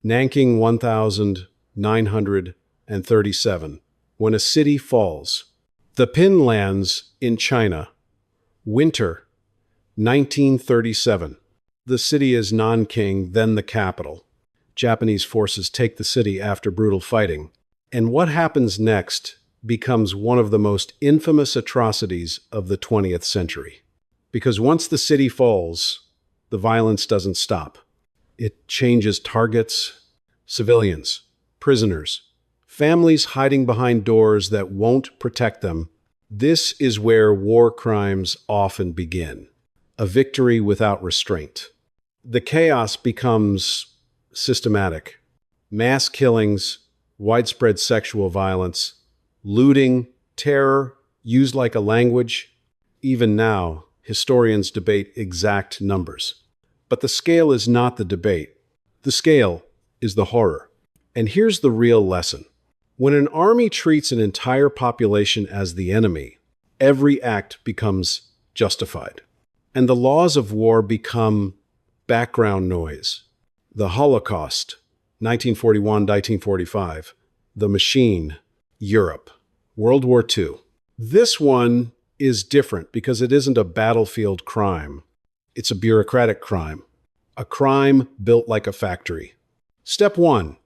Nanking 1937. When a city falls. The pin lands in China. Winter 1937. The city is Nanking, then the capital. Japanese forces take the city after brutal fighting. And what happens next becomes one of the most infamous atrocities of the 20th century. Because once the city falls, the violence doesn't stop. It changes targets, civilians, prisoners, families hiding behind doors that won't protect them. This is where war crimes often begin. A victory without restraint. The chaos becomes systematic. Mass killings, widespread sexual violence, looting, terror, used like a language. Even now, historians debate exact numbers. But the scale is not the debate. The scale is the horror. And here's the real lesson. When an army treats an entire population as the enemy, every act becomes justified. And the laws of war become background noise. The Holocaust, 1941-1945. The Machine, Europe. World War II. This one is different because it isn't a battlefield crime. It's a bureaucratic crime. A crime built like a factory. Step 1.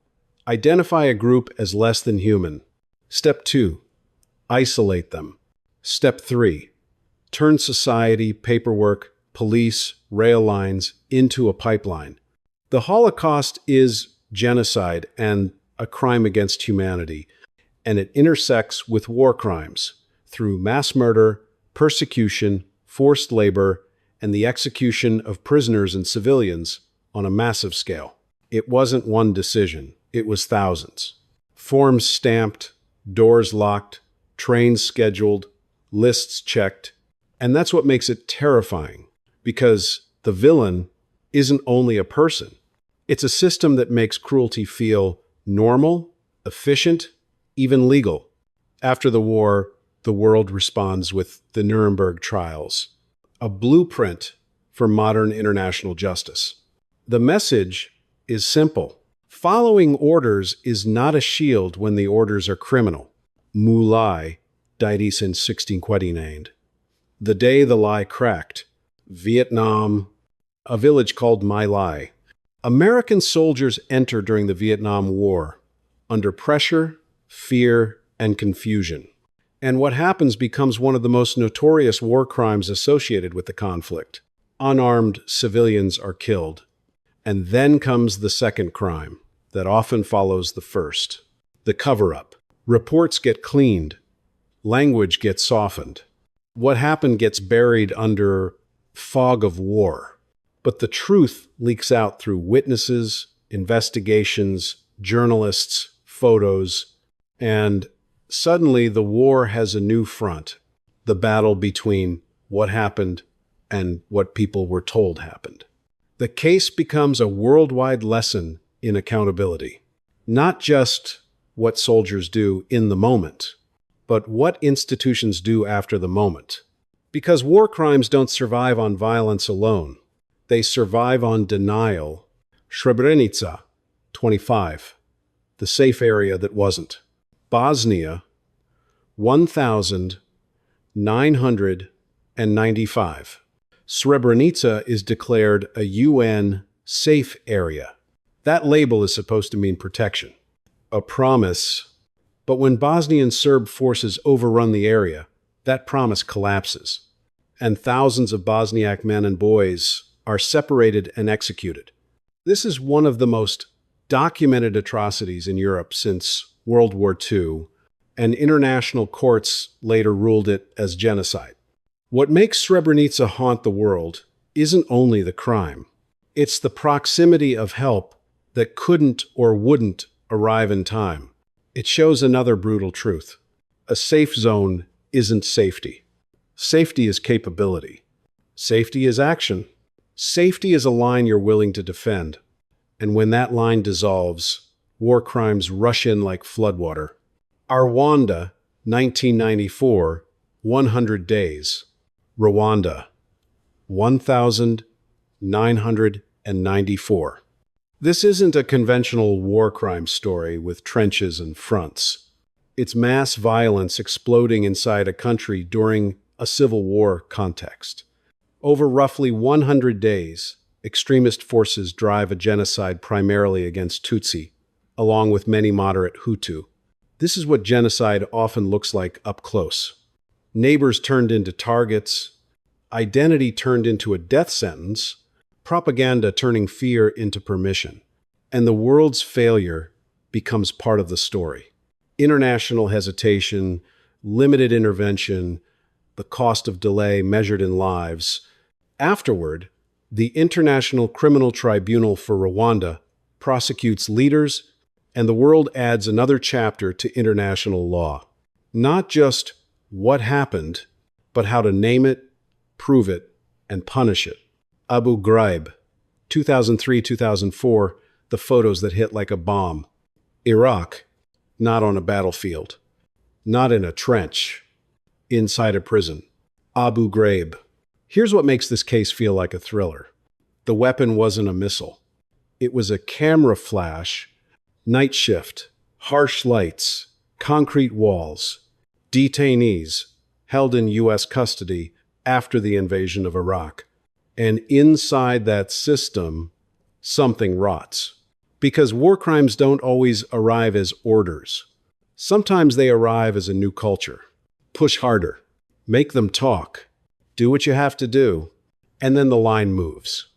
Identify a group as less than human. Step 2. Isolate them. Step 3. Turn society, paperwork, police, rail lines into a pipeline. The Holocaust is genocide and a crime against humanity, and it intersects with war crimes through mass murder, persecution, forced labor, and the execution of prisoners and civilians on a massive scale. It wasn't one decision, it was thousands. Forms stamped, doors locked, trains scheduled, lists checked, and that's what makes it terrifying, because the villain isn't only a person. It's a system that makes cruelty feel normal, efficient, even legal. After the war, the world responds with the Nuremberg trials, a blueprint for modern international justice. The message is simple. Following orders is not a shield when the orders are criminal. My Lai, 1949. The day the lie cracked. Vietnam, a village called My Lai. American soldiers enter during the Vietnam War under pressure, fear, and confusion. And what happens becomes one of the most notorious war crimes associated with the conflict. Unarmed civilians are killed. And then comes the second crime that often follows the first. The cover-up. Reports get cleaned. Language gets softened. What happened gets buried under fog of war. But the truth leaks out through witnesses, investigations, journalists, photos, and suddenly the war has a new front, the battle between what happened and what people were told happened. The case becomes a worldwide lesson in accountability, not just what soldiers do in the moment, but what institutions do after the moment. Because war crimes don't survive on violence alone. They survive on denial. Srebrenica, 25. The safe area that wasn't. Bosnia, 1995. Srebrenica is declared a UN safe area. That label is supposed to mean protection, a promise. But when Bosnian Serb forces overrun the area, that promise collapses, and thousands of Bosniak men and boys are separated and executed. This is one of the most documented atrocities in Europe since World War II, and international courts later ruled it as genocide. What makes Srebrenica haunt the world isn't only the crime. It's the proximity of help that couldn't or wouldn't arrive in time. It shows another brutal truth. A safe zone isn't safety. Safety is capability. Safety is action. Safety is a line you're willing to defend. And when that line dissolves, war crimes rush in like floodwater. Rwanda, 1994, 100 days. Rwanda, 1994. This isn't a conventional war crime story with trenches and fronts. It's mass violence exploding inside a country during a civil war context. Over roughly 100 days, extremist forces drive a genocide primarily against Tutsi, along with many moderate Hutu. This is what genocide often looks like up close. Neighbors turned into targets, identity turned into a death sentence, propaganda turning fear into permission. And the world's failure becomes part of the story. International hesitation, limited intervention, the cost of delay measured in lives. Afterward, the International Criminal Tribunal for Rwanda prosecutes leaders, and the world adds another chapter to international law. Not just what happened, but how to name it, prove it, and punish it. Abu Ghraib, 2003-2004, the photos that hit like a bomb. Iraq, not on a battlefield, not in a trench, inside a prison. Abu Ghraib. Here's what makes this case feel like a thriller. The weapon wasn't a missile. It was a camera flash, night shift, harsh lights, concrete walls, detainees held in U.S. custody after the invasion of Iraq. And inside that system, something rots. Because war crimes don't always arrive as orders. Sometimes they arrive as a new culture. Push harder. Make them talk. Do what you have to do. And then the line moves.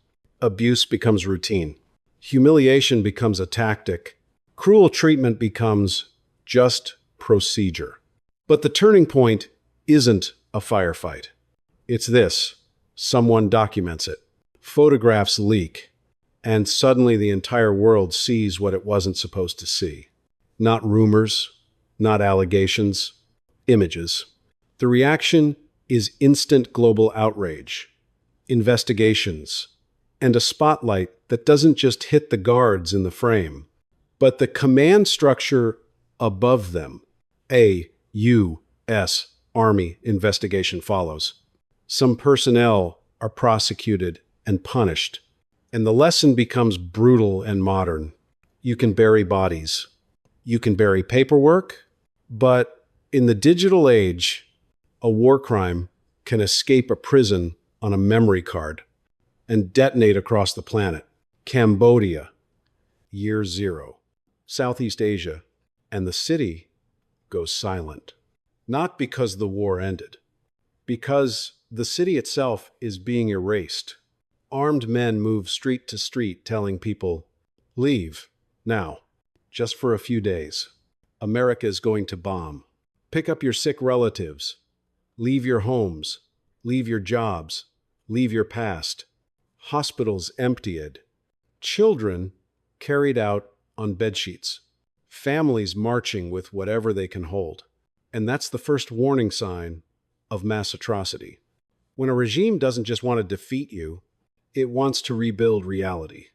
Abuse becomes routine. Humiliation becomes a tactic. Cruel treatment becomes just procedure. But the turning point isn't a firefight. It's this. Someone documents it. Photographs leak. And suddenly the entire world sees what it wasn't supposed to see. Not rumors, not allegations, images. The reaction is instant global outrage, investigations, and a spotlight that doesn't just hit the guards in the frame, but the command structure above them. A U.S. Army investigation follows. Some personnel are prosecuted and punished. And the lesson becomes brutal and modern. You can bury bodies. You can bury paperwork. But in the digital age, a war crime can escape a prison on a memory card and detonate across the planet. Cambodia, year zero. Southeast Asia, and the city goes silent. Not because the war ended, because the city itself is being erased. Armed men move street to street telling people, leave, now, just for a few days. America is going to bomb. Pick up your sick relatives. Leave your homes. Leave your jobs. Leave your past. Hospitals emptied. Children carried out on bedsheets. Families marching with whatever they can hold. And that's the first warning sign of mass atrocity. When a regime doesn't just want to defeat you, it wants to rebuild reality.